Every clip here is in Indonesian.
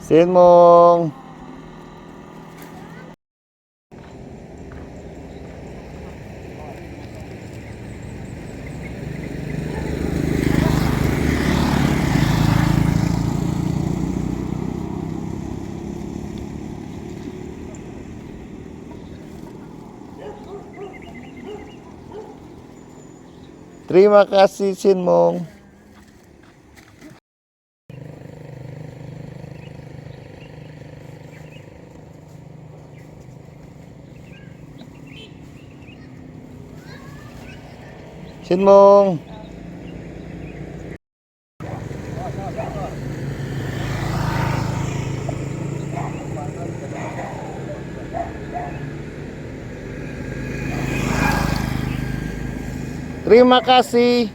Sin Mong. Terima kasih Sin Mong. Sin Mong. Terima kasih.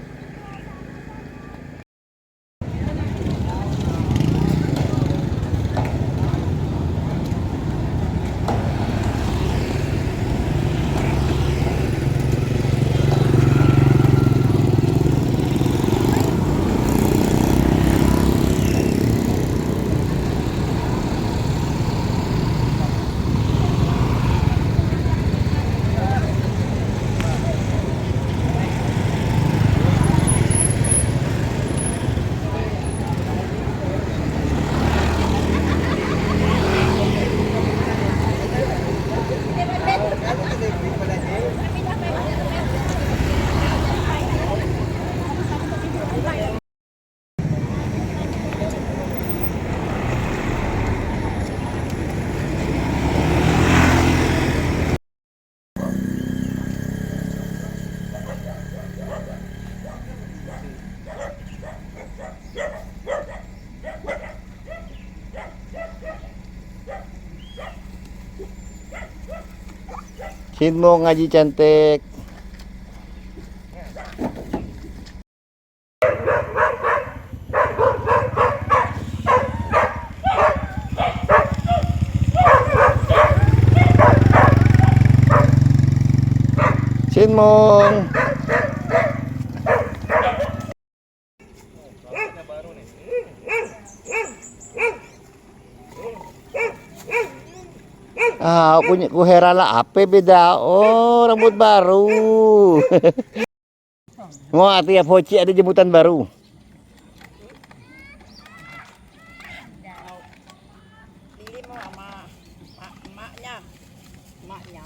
Sin Mong ngaji cantik. Sin Mong. Ah, punya ku herala apa beda? Oh, rambut baru. Mau tiap hoci ada jemputan baru. Pilih mau sama emaknya. Emaknya.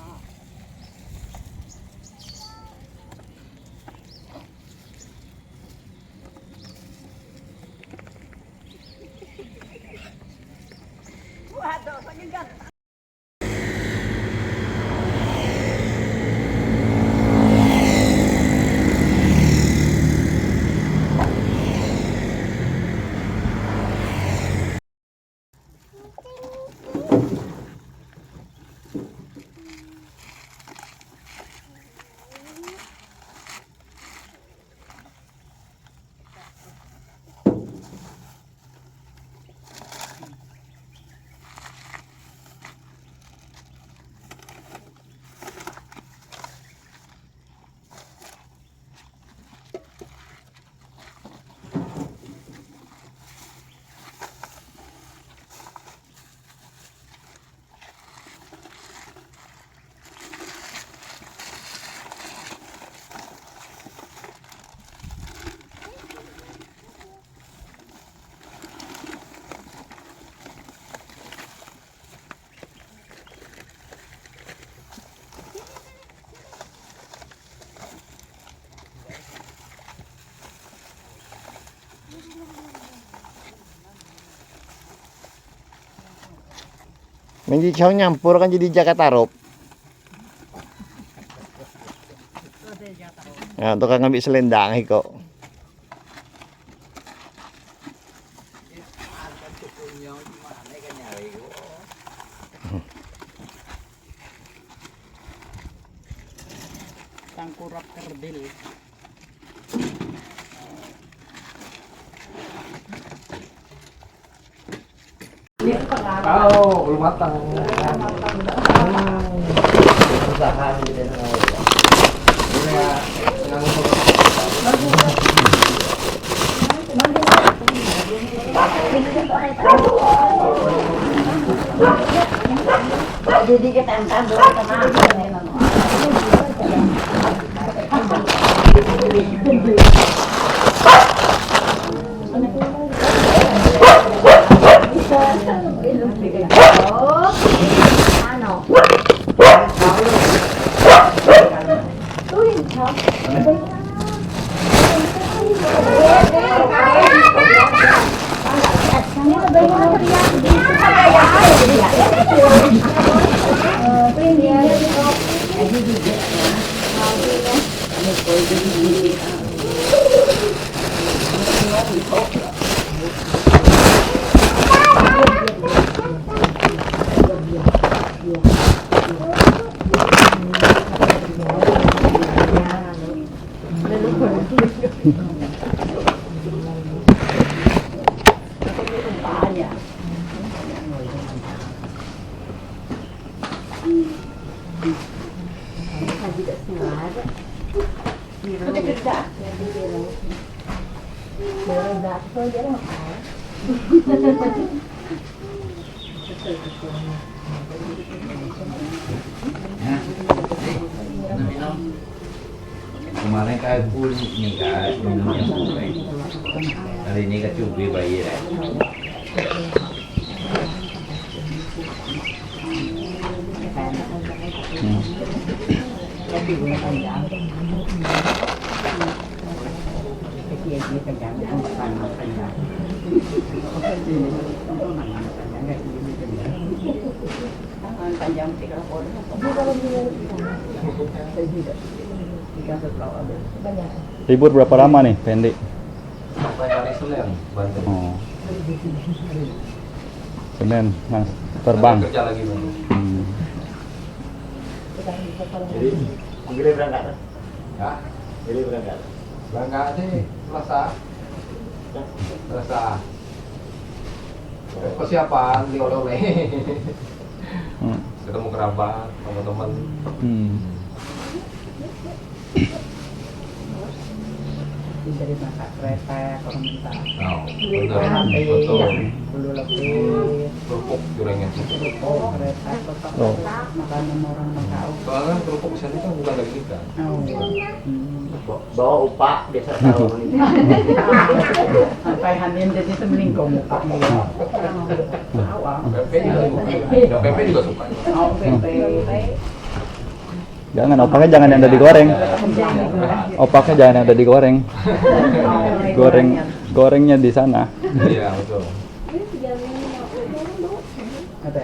Waduh, paling ganteng. Menjadi kau nyampur kan jadi Jakarta Rob. Ya, tukang ngambil selendang kok. Tangkurap kerdil. Oh, belum matang. Usaha gitu ya. Ini ya, Jadi kita entar dulu tenang. Kemarin kayak kulit nih kan minumnya sampai kali ini kecubi bayi lah. Libur berapa lama nih, Pendi? Sampai hari Senin, Banten. Oh. Senin, Mas, terbang. Kerja lagi Bang. Jadi, pilih berangkat. Ya, Pilih berangkat. berangkat sih Selasa. Selasa. Persiapan di oleh-oleh. Ketemu kerabat, teman-teman. Dari masak kereta, kalau minta. Oh, betul. Bulu lebih. Kerupuk jurengnya. Oh, kereta, kotak. Oh. Makanan orang Macau. Soalnya kan kerupuk di sana kan bukan dari kita. Oh. Bawa upah biasa tahu nih. Sampai hanin jadi itu melingkung muka dia. Awal. Pepe juga suka. Oh, pepe. Jangan, opaknya jangan yang udah digoreng. Opaknya jangan yang udah digoreng. Gorengnya di sana. Iya, betul. Apa?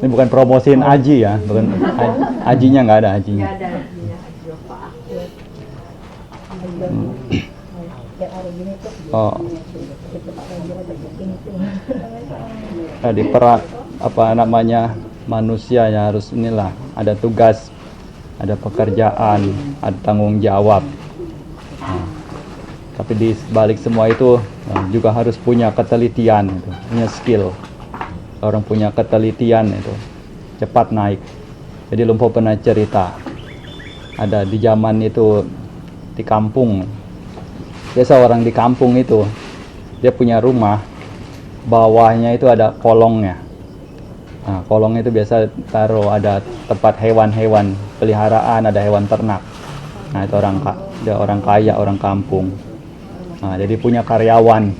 Ini bukan promosiin Aji ya, bukan Ajinya nggak ada Ajinya. Oh. Tadi apa namanya manusia ya harus inilah ada tugas, ada pekerjaan, ada tanggung jawab. Nah, tapi di balik semua itu juga harus punya ketelitian, itu, punya skill. Orang punya ketelitian itu cepat naik. Jadi Lumpo pernah cerita ada di zaman itu di kampung. Biasa orang di kampung itu dia punya rumah, bawahnya itu ada kolongnya. Nah, kolongnya itu biasa taruh ada tempat hewan-hewan peliharaan, ada hewan ternak. Nah, itu orang kaya, orang kampung. Nah, jadi punya karyawan.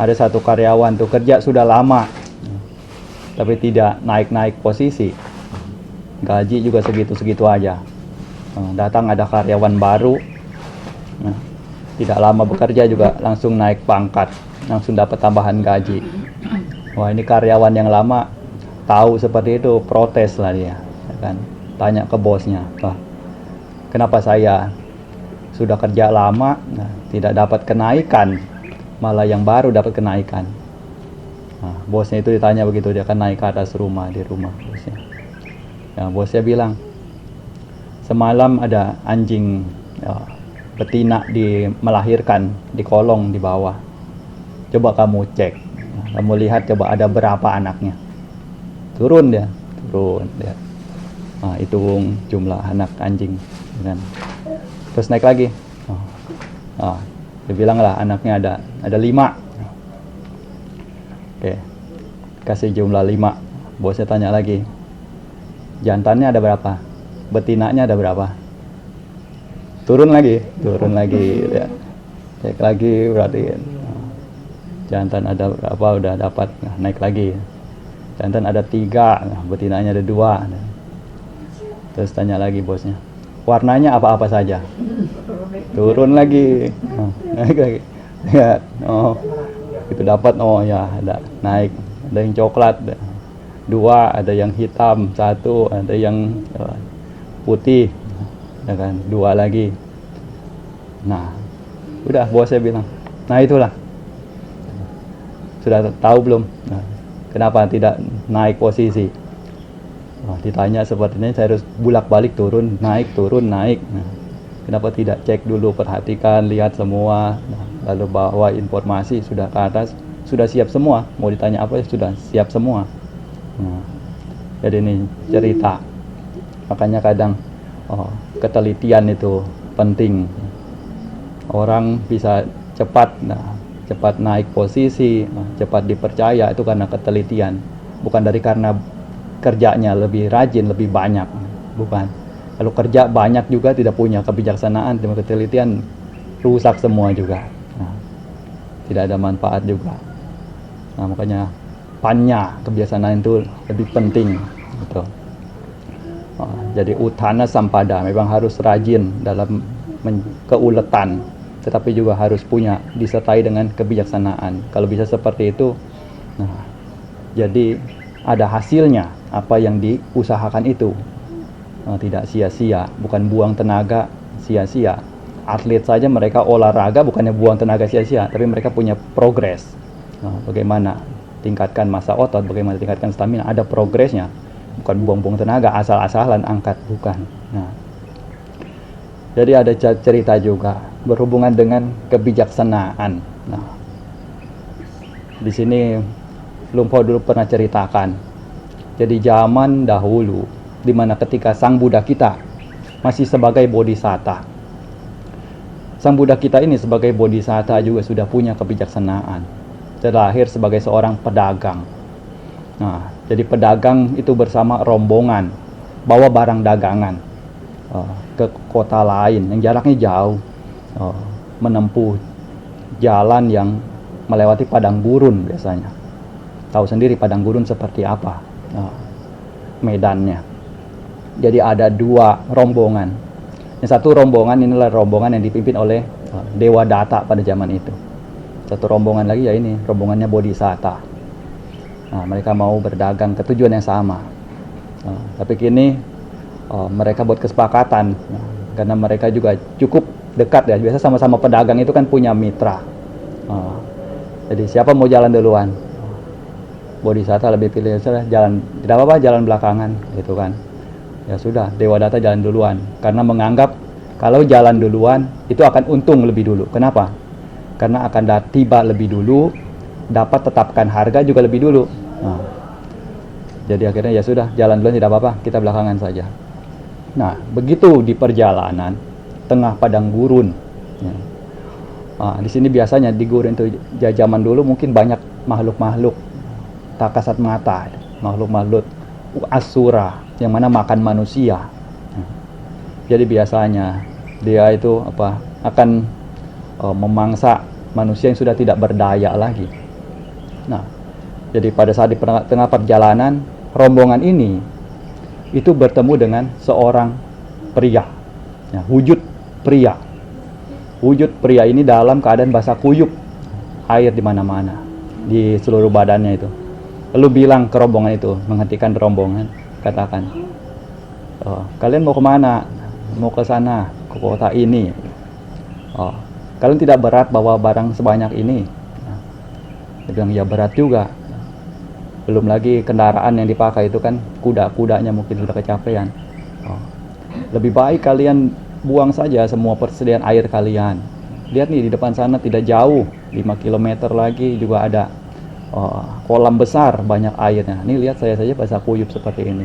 Ada satu karyawan tuh kerja sudah lama, tapi tidak naik-naik posisi. Gaji juga segitu-segitu aja. Nah, datang ada karyawan baru. Nah, tidak lama bekerja juga langsung naik pangkat, langsung dapat tambahan gaji. Wah, ini karyawan yang lama tahu seperti itu, protes lah dia, ya kan? Tanya ke bosnya, "Wah, kenapa saya sudah kerja lama, tidak dapat kenaikan, malah yang baru dapat kenaikan?" Nah, bosnya itu ditanya begitu, dia kan naik ke atas rumah, di rumah bosnya. Ya, bosnya bilang, "Semalam ada anjing betina melahirkan di kolong di bawah. Coba kamu cek, kamu lihat coba ada berapa anaknya." Turun dia. Nah, hitung jumlah anak anjing, kan? Terus naik lagi. Dia bilang lah anaknya ada 5. Oke, kasih jumlah 5. Bosnya tanya lagi, Jantannya ada berapa? Betinanya ada berapa? Turun lagi ya. Cek lagi berarti jantan ada berapa, udah dapat, nah, naik lagi. Jantan ada 3, nah, betinanya ada 2. Terus tanya lagi bosnya, warnanya apa-apa saja? Turun lagi, naik lagi. Lihat, oh itu dapat, oh ya ada naik, ada yang coklat 2, ada yang hitam 1, ada yang putih, ya kan, 2 lagi. Nah, udah bosnya bilang, nah itulah, sudah tahu belum? Nah, kenapa tidak naik posisi? Wah, ditanya sepertinya saya harus bulak-balik turun naik. Nah, kenapa tidak cek dulu, perhatikan, lihat semua, nah, lalu bawa informasi, sudah ke atas, sudah siap semua, mau ditanya apa sudah siap semua. Nah, jadi ini cerita, makanya kadang ketelitian itu penting. Orang bisa cepat naik posisi, cepat dipercaya itu karena ketelitian, bukan karena kerjanya lebih rajin, lebih banyak, bukan. Kalau kerja banyak juga tidak punya kebijaksanaan, cuma ketelitian, rusak semua juga. Nah, tidak ada manfaat juga. Nah, makanya kebijaksanaan itu lebih penting, gitu. Jadi utana sampada, memang harus rajin dalam keuletan, tetapi juga harus punya disertai dengan kebijaksanaan. Kalau bisa seperti itu, nah, jadi ada hasilnya apa yang diusahakan itu. Tidak sia-sia, bukan buang tenaga sia-sia. Atlet saja mereka olahraga bukannya buang tenaga sia-sia, tapi mereka punya progres. Bagaimana tingkatkan massa otot, bagaimana tingkatkan stamina, ada progresnya. Bukan buang-buang tenaga asal-asalan angkat, bukan. Nah, jadi ada cerita juga berhubungan dengan kebijaksanaan. Nah, di sini Lumpo dulu pernah ceritakan. Jadi zaman dahulu, di mana ketika Sang Buddha kita masih sebagai bodhisatta. Sang Buddha kita ini sebagai bodhisatta juga sudah punya kebijaksanaan. Terlahir sebagai seorang pedagang. Nah, jadi pedagang itu bersama rombongan bawa barang dagangan ke kota lain yang jaraknya jauh, menempuh jalan yang melewati padang gurun biasanya. Tahu sendiri padang gurun seperti apa medannya. Jadi ada 2 rombongan. Yang satu rombongan inilah rombongan yang dipimpin oleh Dewa Datta pada zaman itu. Satu rombongan lagi ya ini rombongannya bodhisatta. Nah, mereka mau berdagang ke tujuan yang sama. Tapi kini mereka buat kesepakatan, karena mereka juga cukup dekat ya. Biasa sama-sama pedagang itu kan punya mitra. Jadi siapa mau jalan duluan? Bodhisatta lebih pilih jalan, tidak apa-apa jalan belakangan, gitu kan. Ya sudah, Dewa Datta jalan duluan, karena menganggap kalau jalan duluan itu akan untung lebih dulu. Kenapa? Karena akan tiba lebih dulu, dapat tetapkan harga juga lebih dulu. Nah, jadi akhirnya ya sudah, jalan duluan tidak apa-apa, kita belakangan saja. Nah, begitu di perjalanan tengah padang gurun. Ya. Nah, di sini biasanya di gurun itu zaman dulu mungkin banyak makhluk-makhluk tak kasat mata, makhluk-makhluk asura yang mana makan manusia. Jadi biasanya dia itu akan memangsa manusia yang sudah tidak berdaya lagi. Nah, jadi pada saat di tengah perjalanan, rombongan ini itu bertemu dengan seorang pria, ya, wujud pria. Wujud pria ini dalam keadaan basah kuyup, air di mana-mana, di seluruh badannya itu. Lalu bilang ke rombongan itu, menghentikan rombongan, katakan, kalian mau kemana? Mau ke sana, ke kota ini. Kalian tidak berat bawa barang sebanyak ini? Dia bilang, ya berat juga. Belum lagi kendaraan yang dipakai itu kan kuda-kudanya mungkin sudah kecapean. Lebih baik kalian buang saja semua persediaan air kalian. Lihat nih di depan sana tidak jauh, 5 km lagi juga ada kolam besar banyak airnya. Nih lihat saya saja basah kuyup seperti ini.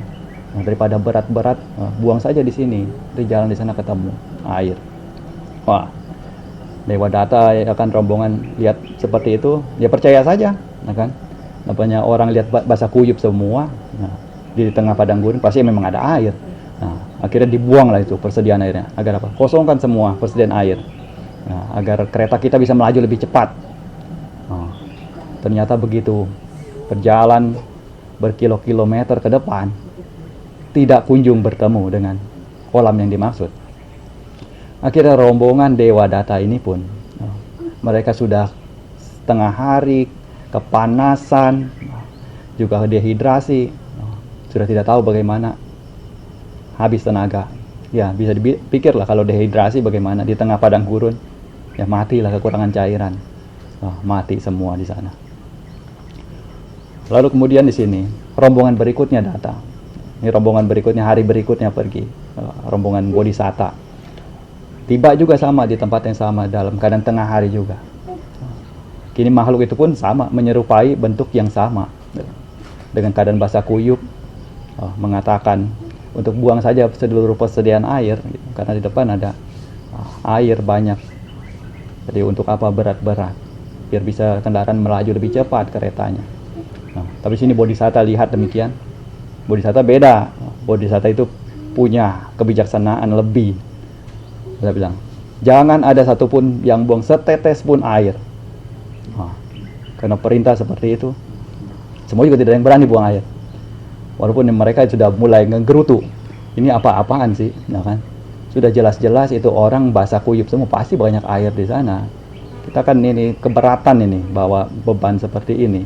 Nah, daripada berat-berat, buang saja di sini. Di jalan di sana ketemu air. Wah, Dewa Datta akan rombongan lihat seperti itu, dia percaya saja, nah kan? Namanya orang lihat basah kuyup semua. Nah, di tengah padang gurun pasti memang ada air. Nah, akhirnya dibuanglah itu persediaan airnya. Agar apa? Kosongkan semua persediaan air. Nah, agar kereta kita bisa melaju lebih cepat. Nah, ternyata begitu berjalan berkilo-kilometer ke depan, tidak kunjung bertemu dengan kolam yang dimaksud. Akhirnya rombongan Dewa Data ini pun, mereka sudah setengah hari, kepanasan, juga dehidrasi, sudah tidak tahu bagaimana, habis tenaga. Ya, bisa dipikirlah kalau dehidrasi bagaimana di tengah padang gurun, ya matilah, kekurangan cairan. Mati semua di sana. Lalu kemudian di sini rombongan berikutnya datang. Ini rombongan berikutnya, hari berikutnya pergi, rombongan Bodhisatta. Tiba juga sama di tempat yang sama, dalam keadaan tengah hari juga. Kini makhluk itu pun sama, menyerupai bentuk yang sama, dengan keadaan basah kuyup, mengatakan untuk buang saja seluruh persediaan air, gitu. Karena di depan ada air banyak. Jadi untuk apa berat-berat, biar bisa kendaraan melaju lebih cepat keretanya. Tapi sini Bodhisatta lihat demikian. Bodhisatta beda. Bodhisatta itu punya kebijaksanaan lebih. Dia bilang, jangan ada satupun yang buang setetes pun air. Karena perintah seperti itu, semua juga tidak ada yang berani buang air. Walaupun mereka sudah mulai ngegerutu, ini apa-apaan sih, nah kan? Sudah jelas-jelas itu orang basah kuyup semua, pasti banyak air di sana. Kita kan ini keberatan ini bawa beban seperti ini.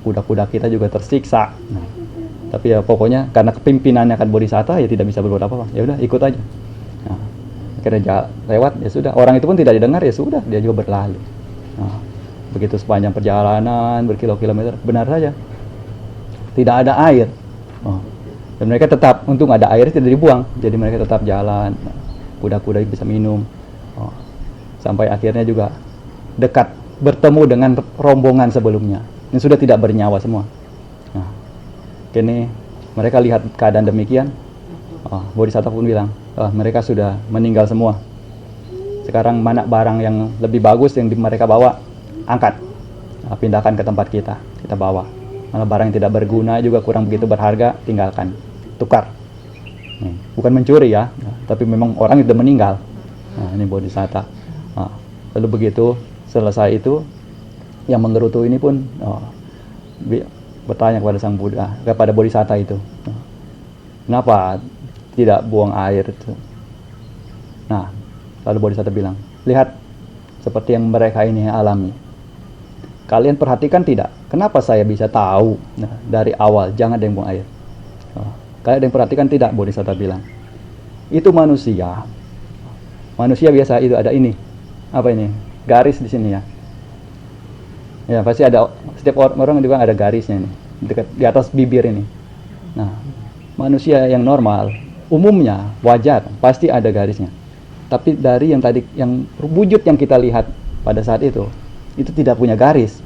Kuda-kuda kita juga tersiksa. Nah, tapi ya pokoknya karena kepimpinannya kan Bodhisatta, ya tidak bisa berbuat apa-apa. Ya udah ikut aja. Nah, akhirnya lewat, ya sudah. Orang itu pun tidak didengar, ya sudah, dia juga berlalu. Nah, begitu sepanjang perjalanan berkilo-kilometer, benar saja tidak ada air. Dan mereka tetap, untung ada air tidak dibuang, jadi mereka tetap jalan. Kuda-kuda bisa minum. Sampai akhirnya juga dekat bertemu dengan rombongan sebelumnya. Ini sudah tidak bernyawa semua. Nah, kini mereka lihat keadaan demikian. Bodhisatta pun bilang, mereka sudah meninggal semua. Sekarang mana barang yang lebih bagus yang mereka bawa, angkat, pindahkan ke tempat kita bawa. Mana barang yang tidak berguna juga kurang begitu berharga, tinggalkan, tukar. Bukan mencuri ya, tapi memang orang itu meninggal. Nah, ini Bodhisatta. Lalu begitu selesai itu, yang menggerutu ini pun bertanya kepada Sang Buddha, kepada Bodhisatta itu, kenapa tidak buang air itu? Nah, lalu Bodhisatta bilang, lihat seperti yang mereka ini alami. Kalian perhatikan tidak? Kenapa saya bisa tahu dari awal jangan ada yang buang air? Kalian ada yang perhatikan tidak? Bodhisatta bilang, itu manusia. Manusia biasa itu ada ini, apa ini? Garis di sini ya. Ya pasti ada, setiap orang juga ada garisnya ini, dekat di atas bibir ini. Nah, manusia yang normal, umumnya wajar, pasti ada garisnya. Tapi dari yang tadi, yang wujud yang kita lihat pada saat itu tidak punya garis,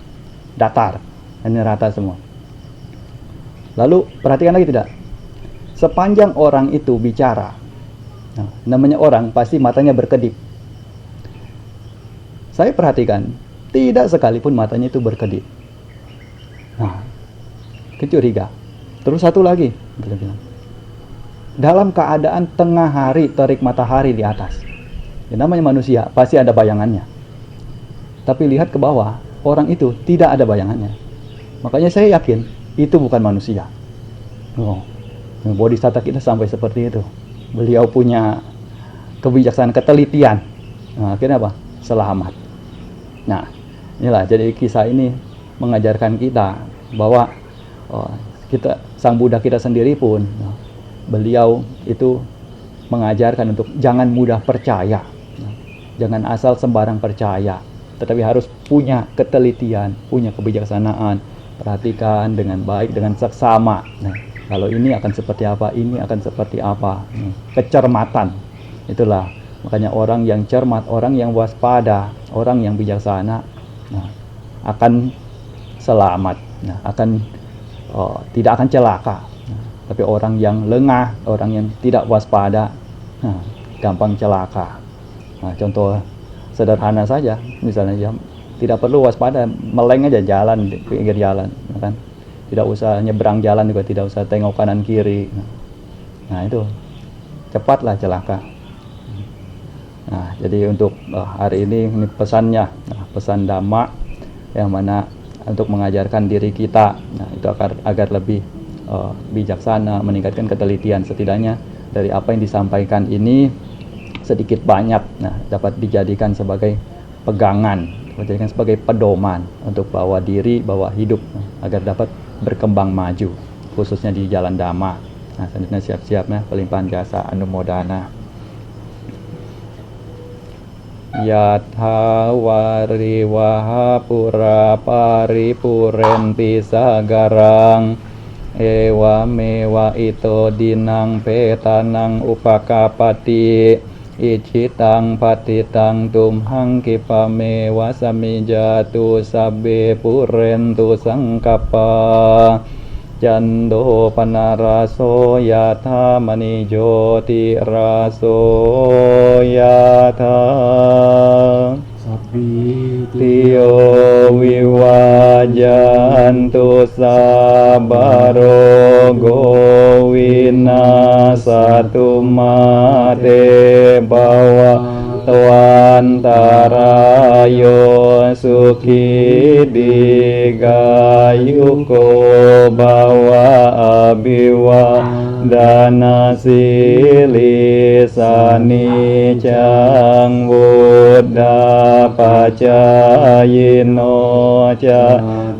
datar, hanya rata semua. Lalu perhatikan lagi tidak? Sepanjang orang itu bicara, nah, namanya orang pasti matanya berkedip. Saya perhatikan, tidak sekalipun matanya itu berkedip. Nah, kecuriga. Terus satu lagi, dia bilang, dalam keadaan tengah hari terik matahari di atas. Ya, namanya manusia, pasti ada bayangannya. Tapi lihat ke bawah, orang itu tidak ada bayangannya. Makanya saya yakin itu bukan manusia. Bodhisatta kita sampai seperti itu. Beliau punya kebijaksanaan, ketelitian. Nah, akhirnya apa? Selamat. Nah, inilah jadi kisah ini mengajarkan kita bahwa Sang Buddha kita sendiri pun, beliau itu mengajarkan untuk jangan mudah percaya. Jangan asal sembarang percaya, tetapi harus punya ketelitian, punya kebijaksanaan, perhatikan dengan baik, dengan seksama. Nah, kalau ini akan seperti apa, ini akan seperti apa. Kecermatan, itulah makanya orang yang cermat, orang yang waspada, orang yang bijaksana, akan selamat, tidak akan celaka. Tapi orang yang lengah, orang yang tidak waspada, gampang celaka. Contoh sederhana saja, misalnya tidak perlu waspada, meleng aja jalan di pinggir jalan, kan? tidak usah nyebrang jalan juga, tidak usah tengok kanan kiri. Nah itu cepatlah celaka. Nah jadi untuk hari ini pesannya, pesan Dhamma yang mana untuk mengajarkan diri kita, nah itu agar lebih bijaksana, meningkatkan ketelitian. Setidaknya dari apa yang disampaikan ini sedikit banyak, nah dapat dijadikan sebagai pegangan, dijadikan sebagai pedoman untuk bawa diri, bawa hidup, agar dapat berkembang maju, khususnya di jalan Dhamma. Nah selanjutnya siap-siap ya, pelimpahan jasa anumodana. Yatha wariwaha pura paripurenti sagarang ewa mewa ito dinang petanang upakapati icitang patitang tumhang kipame wasamijatu sabbe purentu sangkapa jando panaraso yatha manijoti raso yatha tiyo wiwajantu sabaro gowina satu mate bawa Tawantarayo suki digayuko bawa abiwa dana silisani cang buddha pacayino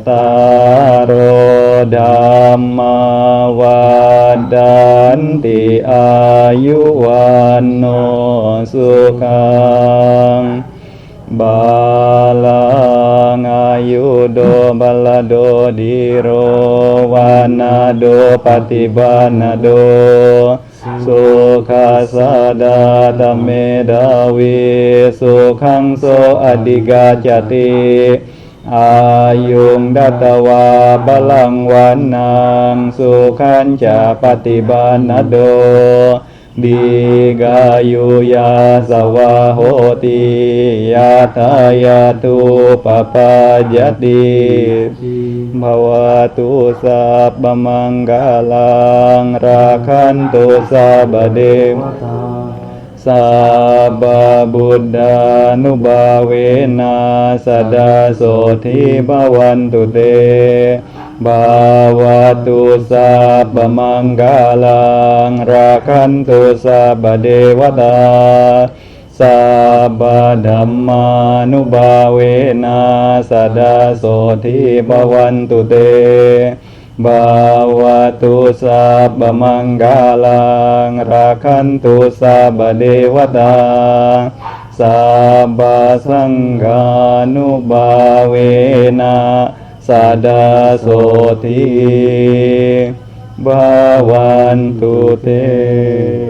taro dhamma wadanti ayuwano sukang balang ayudo balado diro wanado patibanado sukha sadada medawi sukhang so adigacati ayung datawa balang wanang sukhanca patibanado digayu ya sawahoti yatayatu papajati bhawatu sabba manggalang rakantu sabade sabba buddha nubawena sadasoti bhavantu te bhavatu sabba manggalang rakantu sabba dewata sabba dhamma nubawena sadasoti bhavantu te bhavatu sabba manggalang rakantu sabba dewata sabba sangha nubawena sadasoti bhavantu te.